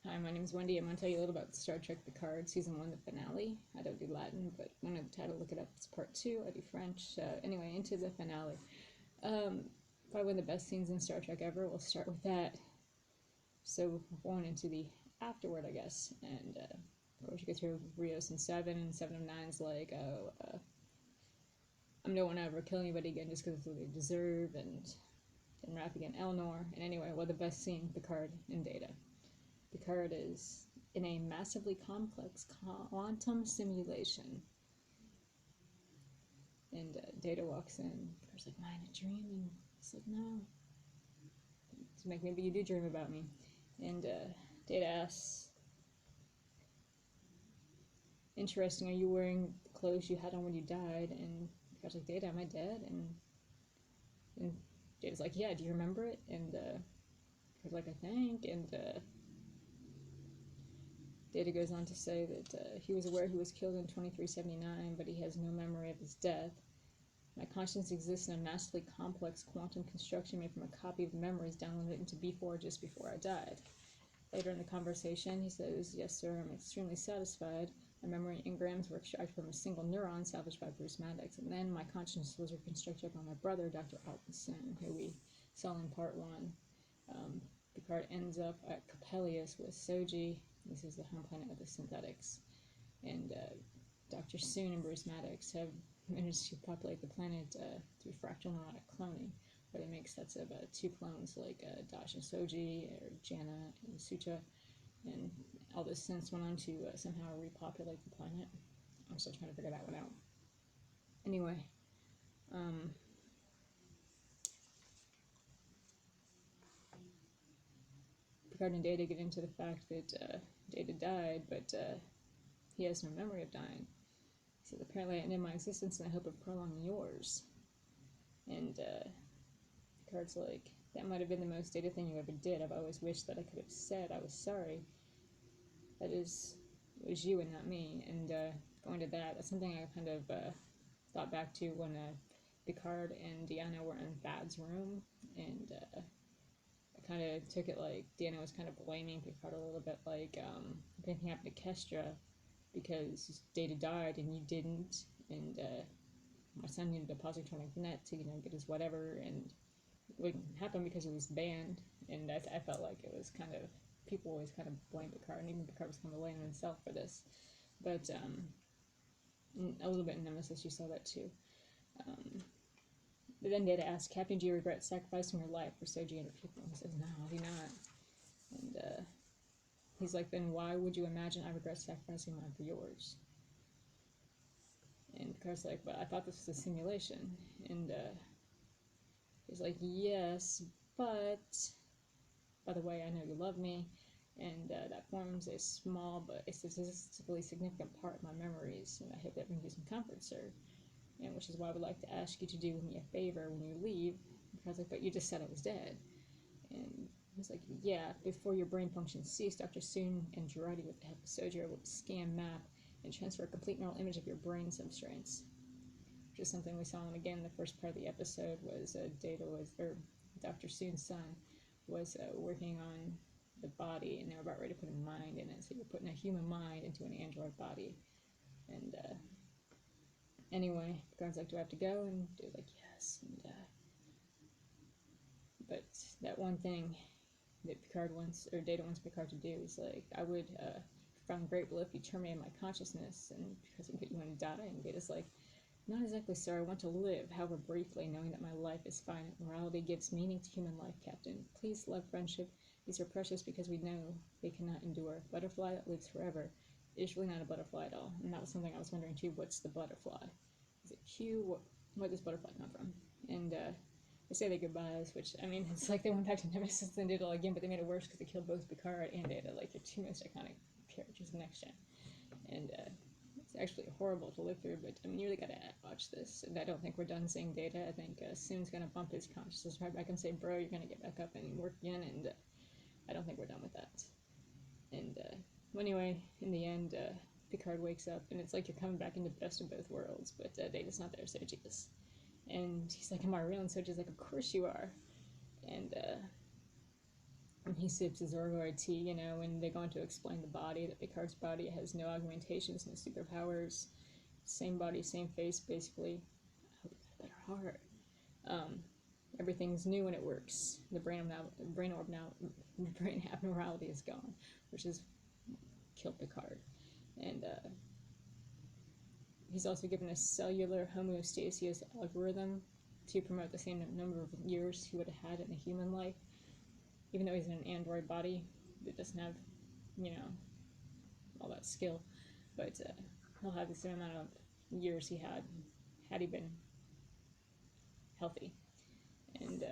Hi, my name is Wendy. I'm going to tell you a little about Star Trek Picard, Season 1, the finale. I don't do Latin, but when I try to look it up, it's part 2. I do French. Anyway, into the finale. Probably one of the best scenes in Star Trek ever. We'll start with that. So, going into the afterward, I guess. And, of course, you go through Rios and 7, and 7 of 9's like, I'm no one to ever kill anybody again just because it's what they deserve, and Raph again, Elnor. And anyway, the best scene, Picard and Data. Picard is in a massively complex quantum simulation. And Data walks in. Picard's like, am I dreaming? He's like, no. He's like, maybe you do dream about me. And Data asks, interesting, are you wearing the clothes you had on when you died? And Picard's like, Data, am I dead? And Data's like, yeah, do you remember it? And Picard's like, I think. And Data goes on to say that he was aware he was killed in 2379, but he has no memory of his death. My conscience exists in a massively complex quantum construction made from a copy of memories downloaded into B4 just before I died. Later in the conversation, he says, yes, sir, I'm extremely satisfied. My memory engrams were extracted from a single neuron salvaged by Bruce Maddox, and then my conscience was reconstructed by my brother, Dr. Alton, who we saw in part 1. Picard ends up at Coppelius with Soji. This is the home planet of the synthetics. And Dr. Soon and Bruce Maddox have managed to populate the planet through fractal neurotic cloning, where they make sets of 2 clones like Dash and Soji, or Jana and Sucha, and all this since went on to somehow repopulate the planet. I'm still trying to figure that one out. Anyway, Picard and Data get into the fact that Data died, but he has no memory of dying. He says, apparently I ended my existence in the hope of prolonging yours. And Picard's like, that might have been the most Data thing you ever did. I've always wished that I could have said I was sorry. That is, it was you and not me. And going to that, that's something I kind of thought back to when Picard and Deanna were in Thad's room, and I kind of took it like Deanna was kind of blaming Picard a little bit, like if anything happened to Kestra because Data died and you didn't, and my son needed a positronic net to get his whatever, and it wouldn't happen because he was banned, and I felt like it was kind of, people always kind of blame Picard, and even Picard was kind of blaming himself for this, but a little bit in Nemesis you saw that too. But then Data asks, Captain, do you regret sacrificing your life for Soji and her people? And he says, no, I do not. And he's like, then why would you imagine I regret sacrificing mine for yours? And Picard's like, but I thought this was a simulation. And he's like, yes, but by the way, I know you love me, and that forms a small but a statistically significant part of my memories, and I hope that brings you some comfort, sir. And which is why I would like to ask you to do me a favor when you leave. Because like, but you just said I was dead. And he's like, yeah, before your brain function ceased, Dr. Soon and Girardi with the help of Soji will scan, map, and transfer a complete neural image of your brain substrates. Which is something we saw, and again, the first part of the episode was Dr. Soon's son was working on the body, and they were about ready to put a mind in it. So you're putting a human mind into an android body. And anyway, Picard's like, do I have to go? And Dave's like, yes. And but that one thing that Data wants Picard to do is like, I would find grateful if you terminated my consciousness, and because it put you want to die. And Data's like, not exactly, sir. I want to live, however briefly, knowing that my life is finite. Morality gives meaning to human life, Captain. Please, love, friendship. These are precious because we know they cannot endure. Butterfly that lives forever is really not a butterfly at all. And that was something I was wondering too. What's the butterfly? Is it Q? What does butterfly come from? And they say their goodbyes, which, I mean, it's like they went back to Nemesis and did it all again, but they made it worse because they killed both Picard and Data, like their 2 most iconic characters of Next Gen. And it's actually horrible to live through, but I mean, you really gotta watch this. And I don't think we're done seeing Data. I think Soon's gonna bump his consciousness right back and say, bro, you're gonna get back up and work again, and I don't think we're done with that. And well, anyway, in the end, Picard wakes up, and it's like you're coming back into best of both worlds, but Data's not there, Soji is. And he's like, am I real? And Soji's like, of course you are. And he sips his Orgoid tea, you know, when they're going to explain the body, that Picard's body has no augmentations, no superpowers, same body, same face, basically. I hope he got a better heart. Everything's new and it works. The brain abnormality is gone, which has killed Picard. And he's also given a cellular homeostasis algorithm to promote the same number of years he would have had in a human life, even though he's in an android body that doesn't have, you know, all that skill. But he'll have the same amount of years he had he been healthy. And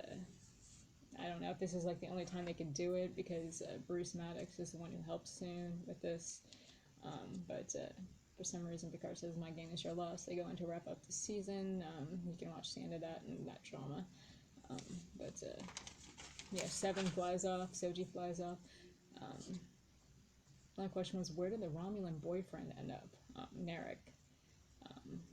I don't know if this is like the only time they could do it, because Bruce Maddox is the one who helps soon with this. But for some reason, Picard says, "My game is your loss." They go in to wrap up the season. You can watch the end of that and that drama. But yeah, Seven flies off. Soji flies off. My question was, where did the Romulan boyfriend end up? Narek.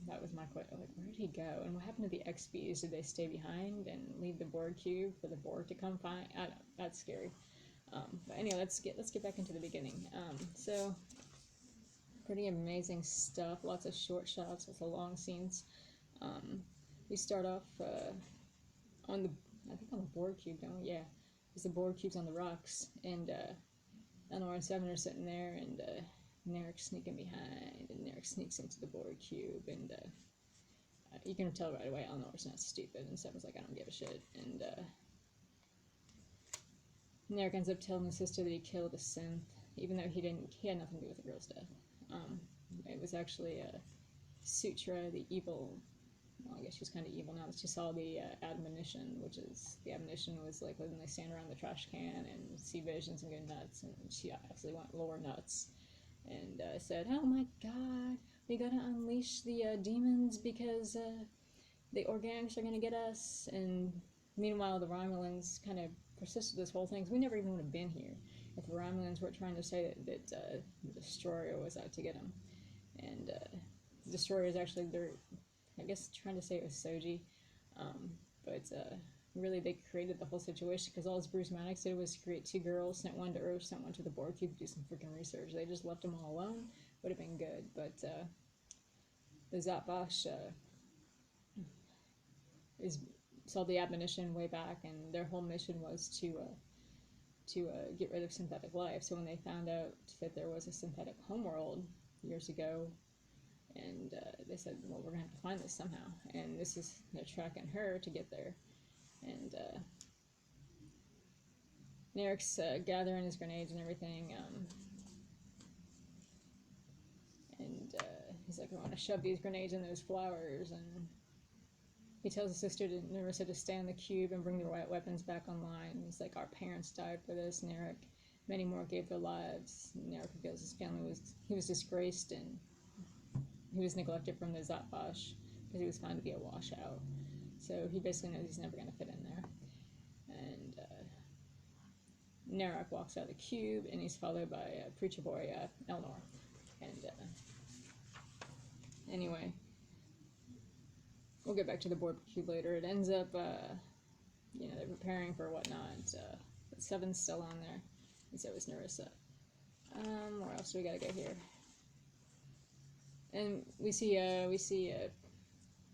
That was my question. Like, where did he go? And what happened to the XBs? Did they stay behind and leave the Borg cube for the Borg to come find? I don't know. That's scary. But anyway, let's get back into the beginning. So pretty amazing stuff. Lots of short shots, lots of long scenes. We start off on the Borg cube, don't we? Yeah, because the Borg cube's on the rocks, and Eleanor and Seven are sitting there, and Narek's sneaking behind, and Narek sneaks into the Borg cube, and you can tell right away Eleanor's not stupid, and Seven's like, I don't give a shit, and Narek ends up telling his sister that he killed a synth, even though he had nothing to do with the girl's death. It was actually Sutra, the evil. Well, I guess she's kind of evil now that she saw the admonition, which is, the admonition was like when they stand around the trash can and see visions and go nuts, and she actually went lower nuts, and said, "Oh my God, we gotta unleash the demons because the organics are gonna get us." And meanwhile, the Romulans kind of persisted this whole thing, because we never even would have been here if the Romulans were trying to say that the Destroyer was out to get them. And the Destroyer is actually, they're, I guess, trying to say it was Soji, but really they created the whole situation, because all Bruce Maddox did was create two girls, sent one to Earth, sent one to the Borg cube to do some freaking research. They just left them all alone, would have been good. But the Zatbosh saw the admonition way back, and their whole mission was to get rid of synthetic life. So when they found out that there was a synthetic homeworld years ago, and they said, well, we're going to have to find this somehow. And this is, they're tracking her to get there. And Narek's gathering his grenades and everything. And he's like, I want to shove these grenades in those flowers. And he tells his sister, Narissa, to stay on the cube and bring their weapons back online. He's like, our parents died for this, Narek. Many more gave their lives. Narek feels his family was disgraced, and he was neglected from the Zatbosh because he was found to be a washout. So he basically knows he's never going to fit in there. And Narek walks out of the cube, and he's followed by Preacher Boy Elnor. And anyway, we'll get back to the Borg cube later. It ends up, you know, they're preparing for whatnot. But Seven's still on there, and so is Narissa. Where else do we gotta go here? And we see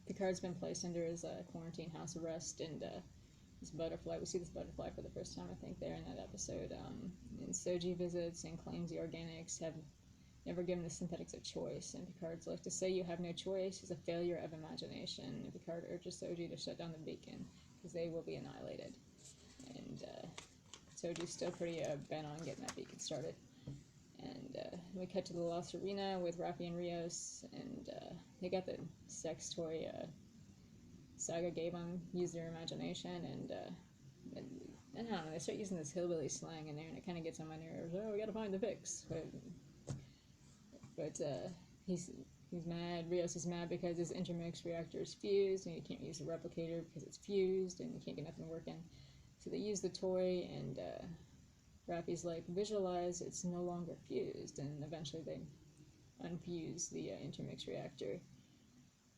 Picard's been placed under his quarantine house arrest, and this butterfly. We see this butterfly for the first time, I think, there in that episode. And Soji visits and claims the organics have never given the synthetics a choice. And Picard's like, to say you have no choice is a failure of imagination. And Picard urges Soji to shut down the beacon, because they will be annihilated. And Soji's still pretty bent on getting that beacon started. And we cut to the Lost Arena with Raffi and Rios, and they got the sex toy Saga gave them, use their imagination, and I don't know, they start using this hillbilly slang in there, and it kind of gets on my nerves. Oh, we gotta find the fix. But he's mad. Rios is mad because his intermix reactor is fused, and you can't use the replicator because it's fused, and you can't get nothing working. So they use the toy, and Raffi's like, visualize it's no longer fused, and eventually they unfuse the intermix reactor.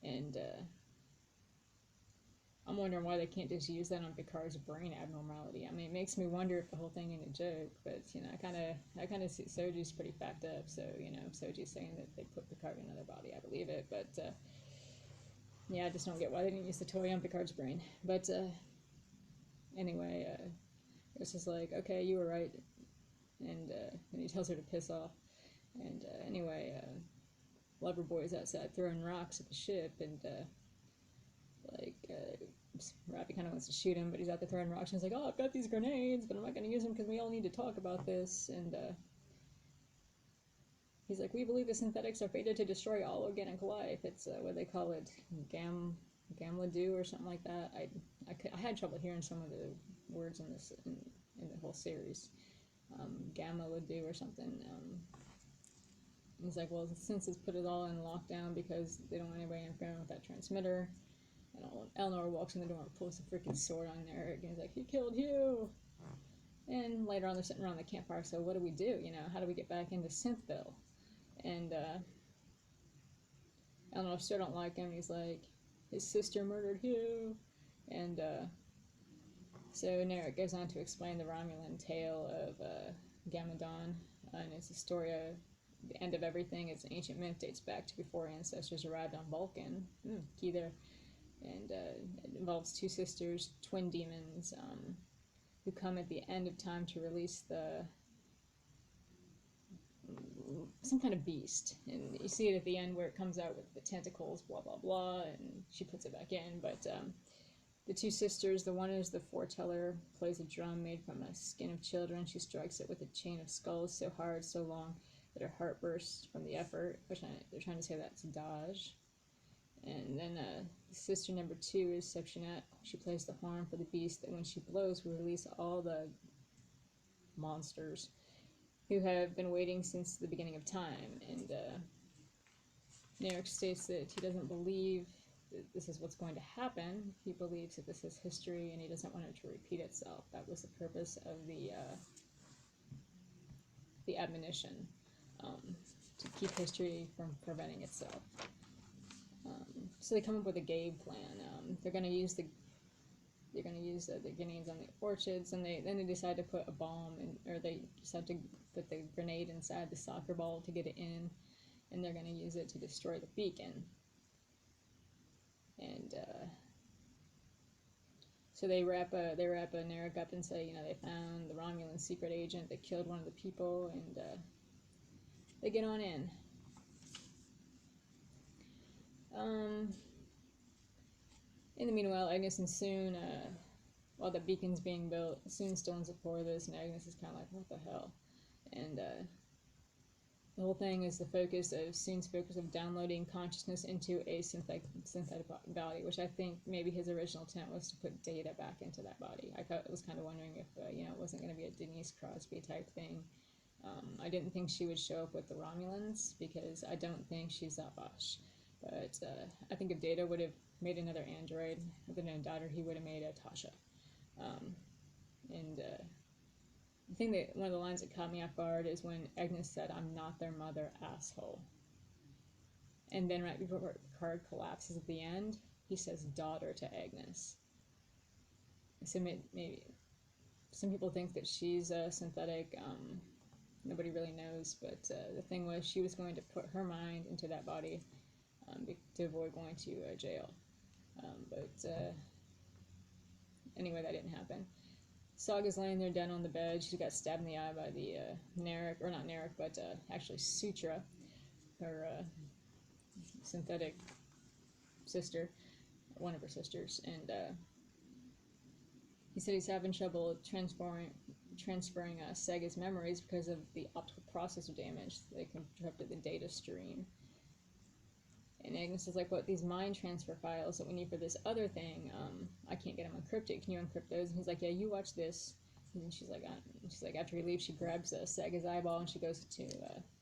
And I'm wondering why they can't just use that on Picard's brain abnormality. I mean, it makes me wonder if the whole thing ain't a joke. But I kind of see Soji's pretty fact up. So if Soji's saying that they put Picard in another body, I believe it. But yeah, I just don't get why they didn't use the toy on Picard's brain. But anyway, this is like, okay, you were right, and he tells her to piss off. And anyway, Loverboy's outside throwing rocks at the ship, and Rappy kind of wants to shoot him, but he's out there throwing rocks, and he's like, oh, I've got these grenades, but I'm not going to use them because we all need to talk about this. And he's like, we believe the synthetics are fated to destroy all organic life. It's what they call it, Gamma-do or something like that. I had trouble hearing some of the words in this in the whole series. Gamma-do or something. He's like, well, since it's put it all in lockdown because they don't want anybody interfering with that transmitter. And Eleanor walks in the door and pulls a freaking sword on Eric, and he's like, he killed you! And later on, they're sitting around the campfire, so what do we do? How do we get back into Synthville? And Eleanor still don't like him. He's like, his sister murdered you. And so Narek goes on to explain the Romulan tale of Gamadon, and it's a story of the end of everything. It's an ancient myth, dates back to before ancestors arrived on Vulcan. Key there. And it involves two sisters, twin demons, who come at the end of time to release some kind of beast. And you see it at the end where it comes out with the tentacles, blah, blah, blah, and she puts it back in. But the two sisters, the one is the foreteller, plays a drum made from the skin of children. She strikes it with a chain of skulls so hard, so long, that her heart bursts from the effort. They're trying to say that's Dodge. And then sister number 2 is Septionette. She plays the horn for the beast that when she blows will release all the monsters who have been waiting since the beginning of time. And Narek states that he doesn't believe that this is what's going to happen. He believes that this is history and he doesn't want it to repeat itself. That was the purpose of the admonition, to keep history from preventing itself. So they come up with a game plan. They're going to use the grenades on the orchids, and then they decide to put a bomb or they decide to put the grenade inside the soccer ball to get it in, and they're going to use it to destroy the beacon. And so they wrap Narek up and say, they found the Romulan secret agent that killed one of the people, and they get on in. In the meanwhile, Agnes and Soon, while the beacon's being built, Soon's still in support of this, and Agnes is kind of like, what the hell? And the whole thing is Soon's focus of downloading consciousness into a synthetic body, which I think maybe his original intent was to put Data back into that body. I was kind of wondering if, it wasn't going to be a Denise Crosby type thing. I didn't think she would show up with the Romulans, because I don't think she's that bosh. But I think if Data would have made another android with a known daughter, he would have made a Tasha. The thing that one of the lines that caught me off guard is when Agnes said, "I'm not their mother, asshole." And then right before Picard collapses at the end, he says daughter to Agnes. So maybe some people think that she's a synthetic. Nobody really knows, but the thing was, she was going to put her mind into that body to avoid going to jail. Anyway, that didn't happen. Saga's laying there dead on the bed. She got stabbed in the eye by the Narek, or not Narek, but actually Sutra, her synthetic sister, one of her sisters, and he said he's having trouble transferring Saga's memories because of the optical processor damage. They interrupted the data stream. And Agnes is like, what, these mind transfer files that we need for this other thing, I can't get them encrypted. Can you encrypt those? And he's like, yeah, you watch this. And she's like, after he leaves, she grabs Saga's eyeball and she goes to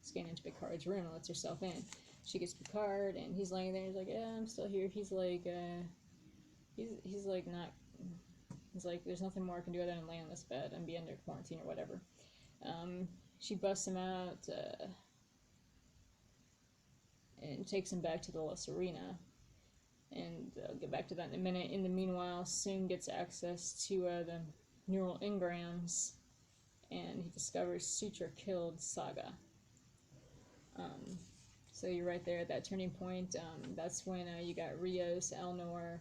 scan into Picard's room and lets herself in. She gets Picard and he's laying there. He's like, yeah, I'm still here. He's like, he's like, not. He's like, there's nothing more I can do other than lay on this bed and be under quarantine or whatever. She busts him out and takes him back to the La Serena. and I'll get back to that in a minute. In the meanwhile, Soong gets access to the neural engrams, and he discovers Sutra killed Saga. So you're right there at that turning point. That's when you got Rios, Elnor,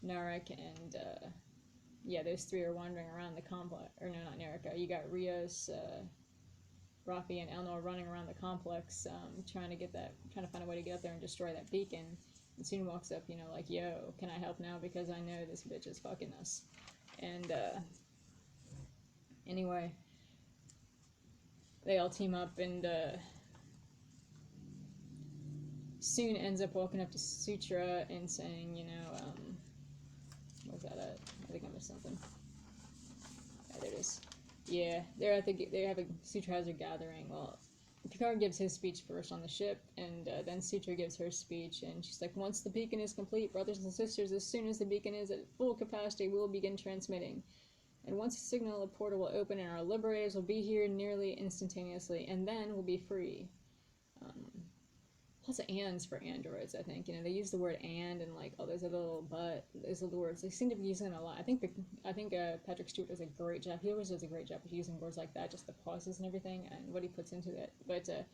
Narek, and those three are wandering around the complex. Or no, not Narek. You got Rios, Rafi, and Elnor running around the complex, trying to find a way to get up there and destroy that beacon. And Soon walks up, like, yo, can I help now? Because I know this bitch is fucking us. And anyway, they all team up, and Soon ends up walking up to Sutra and saying, where's that at? I think I missed something. Oh, there it is. Yeah, Sutra has a gathering. Well, Picard gives his speech first on the ship, and then Sutra gives her speech, and she's like, once the beacon is complete, brothers and sisters, as soon as the beacon is at full capacity, we will begin transmitting. And once the signal, a portal will open, and our liberators will be here nearly instantaneously, and then we'll be free. Lots of ands for androids, I think. They use the word and like all those other little those little words. They seem to be using it a lot. I think Patrick Stewart does a great job. He always does a great job of using words like that, just the pauses and everything, and what he puts into it. But the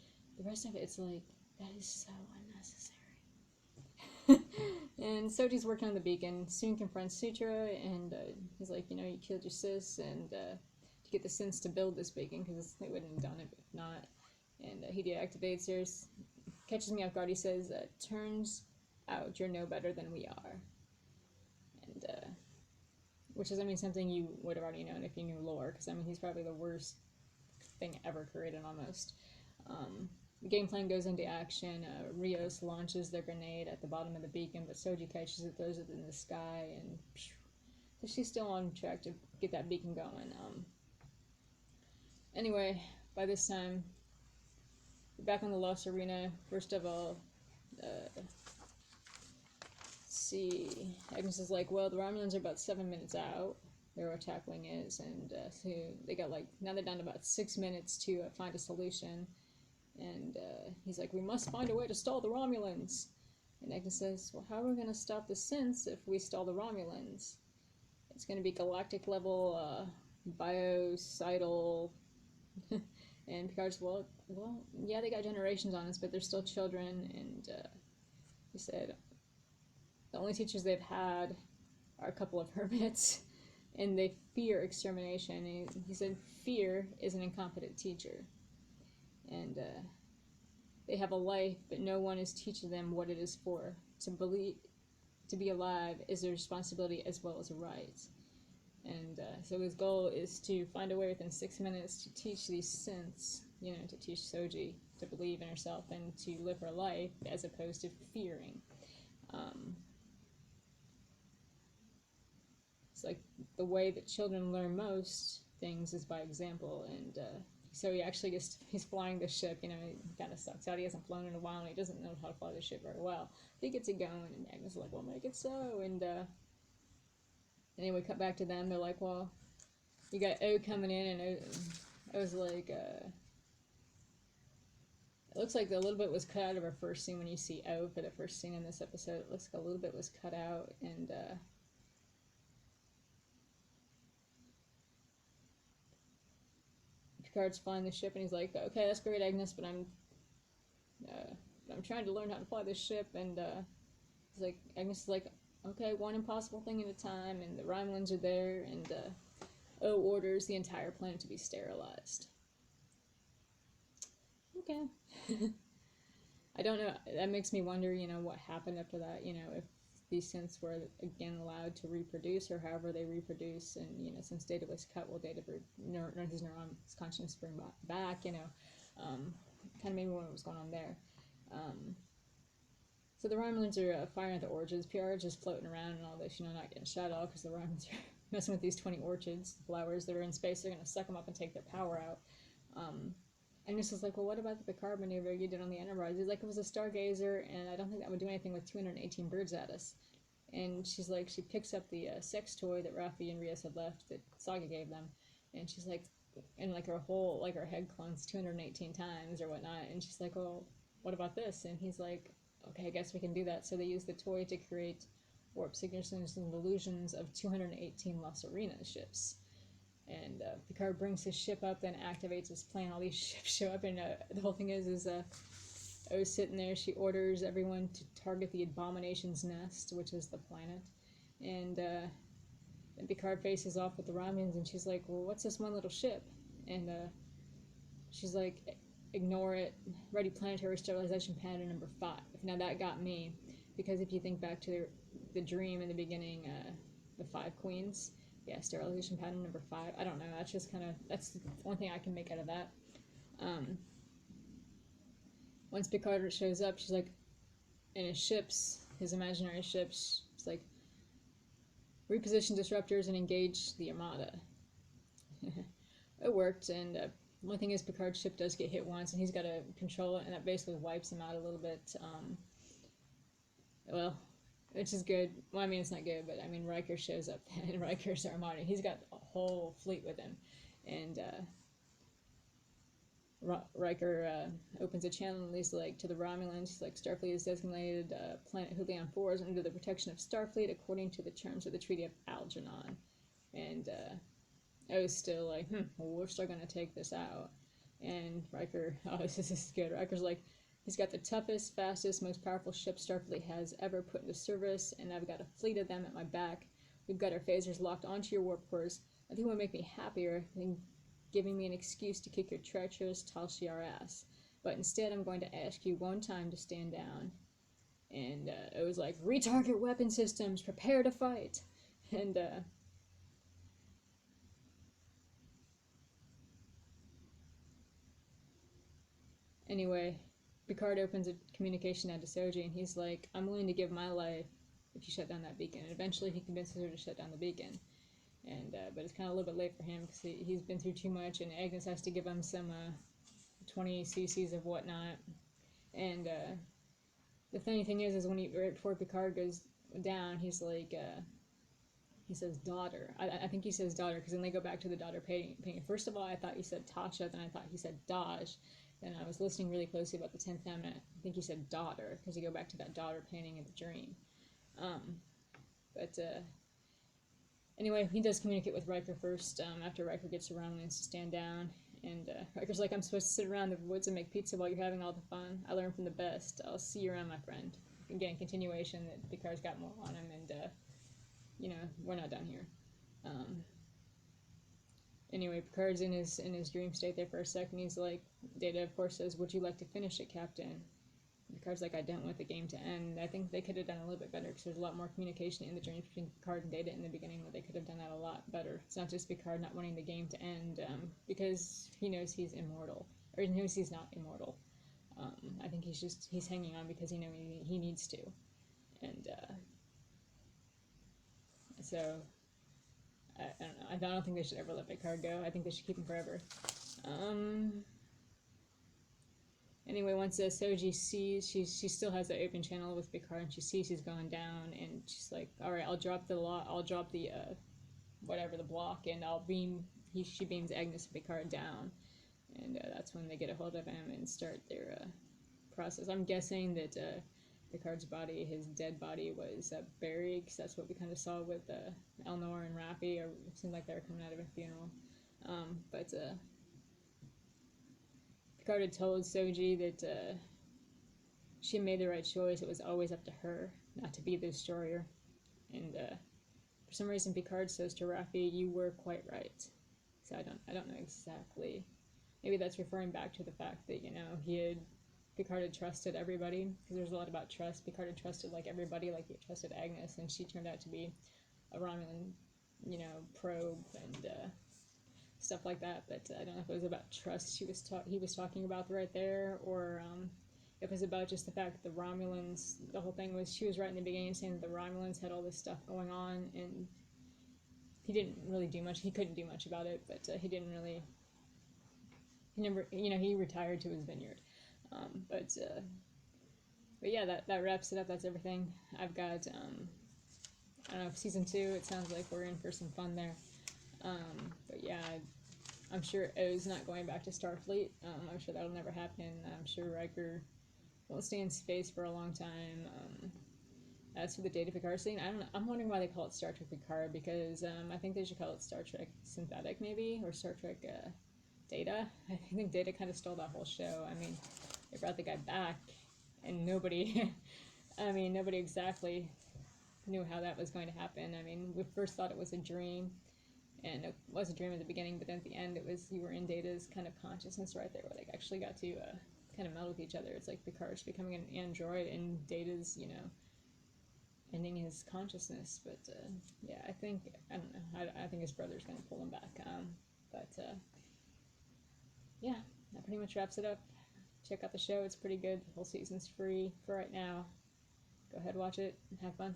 rest of it, it's like, that is so unnecessary. And Soji's working on the beacon. Soon confronts Sutra, and he's like, you killed your sis, and to get the sense to build this beacon, because they wouldn't have done it if not. And he deactivates hers. Catches me off guard. He says, turns out you're no better than we are. And, which is, something you would have already known if you knew lore, because, he's probably the worst thing ever created, almost. The game plan goes into action. Rios launches their grenade at the bottom of the beacon, but Soji catches it, throws it in the sky, and so she's still on track to get that beacon going. Anyway, by this time, back on the Lost Arena. First of all, see, Agnes is like, well, the Romulans are about 7 minutes out. Their attack wing is, and so they got now they're down to about 6 minutes to find a solution. And he's like, we must find a way to stall the Romulans. And Agnes says, well, how are we going to stop the synths if we stall the Romulans? It's going to be galactic level, biocidal. And Picard's, well, yeah, they got generations on us, but they're still children. And he said the only teachers they've had are a couple of hermits, and they fear extermination. And he said fear is an incompetent teacher. And they have a life, but no one is teaching them what it is for. To be alive is a responsibility as well as a right. And so his goal is to find a way within 6 minutes to teach these synths, to teach Soji to believe in herself and to live her life as opposed to fearing. It's like the way that children learn most things is by example, and so he's flying the ship, he kind of sucks out. He hasn't flown in a while, and he doesn't know how to fly the ship very well. He gets it going, and Agnes is like, well, make it so, and anyway, cut back to them. They're like, well, you got O coming in, and I was like, it looks like a little bit was cut out of our first scene when you see O for the first scene in this episode. It looks like a little bit was cut out, and Picard's flying the ship, and he's like, okay, that's great, Agnes, but I'm trying to learn how to fly this ship, and he's like, Agnes is like, okay, one impossible thing at a time, and the Romulans are there, and O orders the entire planet to be sterilized. Okay. I don't know, that makes me wonder, what happened after that, if these synths were again allowed to reproduce, or however they reproduce, and, since Data was cut, will Data, his consciousness bring back, kind of maybe what was going on there. So the Romulans are firing at the orchids. PR is just floating around and all this, not getting shot off, because the Romulans are messing with these 20 orchids, the flowers that are in space. They're going to suck them up and take their power out. And this is like, well, what about the Picard maneuver you did on the Enterprise? He's like, it was a stargazer, and I don't think that would do anything with 218 birds at us. And she's like, she picks up the sex toy that Raffi and Rios had left that Saga gave them, and she's like, and like her head clones 218 times or whatnot, and she's like, well, what about this? And he's like, okay, I guess we can do that. So they use the toy to create warp signatures and illusions of 218 Los Arena ships. And Picard brings his ship up, then activates his plan. All these ships show up, and the whole thing is I was sitting there. She orders everyone to target the Abomination's nest, which is the planet, and Picard faces off with the Romulans, and she's like, "Well, what's this one little ship?" And she's like, "Ignore it. Ready planetary sterilization pattern number 5." Now that got me, because if you think back to the dream in the beginning, the 5 queens. Yeah, sterilization pattern number 5. I don't know. That's just that's the one thing I can make out of that. Once Picard shows up, she's like, in his ships, his imaginary ships, it's like, reposition disruptors and engage the Armada. It worked, and one thing is Picard's ship does get hit once, and he's got to control it, and that basically wipes him out a little bit. Well, which is good. Well, I mean, it's not good, but I mean, Riker shows up, and Riker's Armada. He's got a whole fleet with him, and Riker opens a channel and he's like to the Romulans. He's like, Starfleet is designated planet Hulian 4 is under the protection of Starfleet according to the terms of the Treaty of Algernon. And I was still like, well, we're still gonna take this out. And Riker, oh, this is good. Riker's like, he's got the toughest, fastest, most powerful ship Starfleet has ever put into service, and I've got a fleet of them at my back. We've got our phasers locked onto your warp cores. I think it would make me happier than giving me an excuse to kick your treacherous Tal Shiar ass. But instead, I'm going to ask you one time to stand down. And it was like, retarget weapon systems, prepare to fight. And anyway, Picard opens a communication out to Soji, and he's like, I'm willing to give my life if you shut down that beacon. And eventually he convinces her to shut down the beacon. And but it's kind of a little bit late for him because he's been through too much, and Agnes has to give him some 20 cc's of whatnot. And the funny thing is when right before Picard goes down, he's like, he says daughter. I think he says daughter, because then they go back to the daughter painting. First of all, I thought he said Tasha, then I thought he said Daj. Then I was listening really closely about the 10th Amendment. I think he said daughter, because you go back to that daughter painting in the dream. But anyway, he does communicate with Riker first, after Riker gets the Romulans to stand down. And Riker's like, I'm supposed to sit around the woods and make pizza while you're having all the fun. I learned from the best. I'll see you around, my friend. Again, continuation that Picard's got more on him, and, we're not done here. Anyway, Picard's in his dream state there for a second. He's like, Data, of course, says, would you like to finish it, Captain? Picard's like, I don't want the game to end. I think they could have done a little bit better, because there's a lot more communication in the dreams between Picard and Data in the beginning, where they could have done that a lot better. It's not just Picard not wanting the game to end, because he knows he's immortal, or he knows he's not immortal. I think he's hanging on because he knows he needs to. And so I don't know. I don't think they should ever let Picard go. I think they should keep him forever. Anyway, once Soji sees, she still has the open channel with Picard, and she sees he's going down, and she's like, all right, I'll drop the whatever, the block, and she beams Agnes and Picard down. And that's when they get a hold of him and start their process. I'm guessing that Picard's body, his dead body, was buried, because that's what we kind of saw with Elnor and Raffi, or it seemed like they were coming out of a funeral. But Picard had told Soji that she made the right choice. It was always up to her, not to be the destroyer. And for some reason, Picard says to Raffi, "You were quite right." So I don't know exactly. Maybe that's referring back to the fact that Picard had trusted everybody, because there's a lot about trust. Picard had trusted everybody, like he had trusted Agnes, and she turned out to be a Romulan, probe and stuff like that. But I don't know if it was about trust he was talking about right there, or it was about just the fact that the Romulans. The whole thing was she was right in the beginning saying that the Romulans had all this stuff going on, and he didn't really do much. He couldn't do much about it, but he didn't really. He never, he retired to his vineyard. But yeah, that wraps it up. That's everything. I've got, I don't know, season 2, it sounds like we're in for some fun there. But yeah, I'm sure O's not going back to Starfleet. I'm sure that'll never happen. I'm sure Riker won't stay in space for a long time. As for the Data Picard scene, I don't know. I'm wondering why they call it Star Trek Picard, because I think they should call it Star Trek Synthetic, maybe, or Star Trek Data. I think Data kind of stole that whole show. I mean, they brought the guy back, and nobody, I mean, nobody exactly knew how that was going to happen. I mean, we first thought it was a dream, and it was a dream at the beginning, but then at the end, it was you were in Data's kind of consciousness right there, where they actually got to kind of meld with each other. It's like Picard's becoming an android, and Data's, ending his consciousness. But yeah, I don't know. I think his brother's going to pull him back. But yeah, that pretty much wraps it up. Check out the show; it's pretty good. The whole season's free for right now. Go ahead, watch it, and have fun.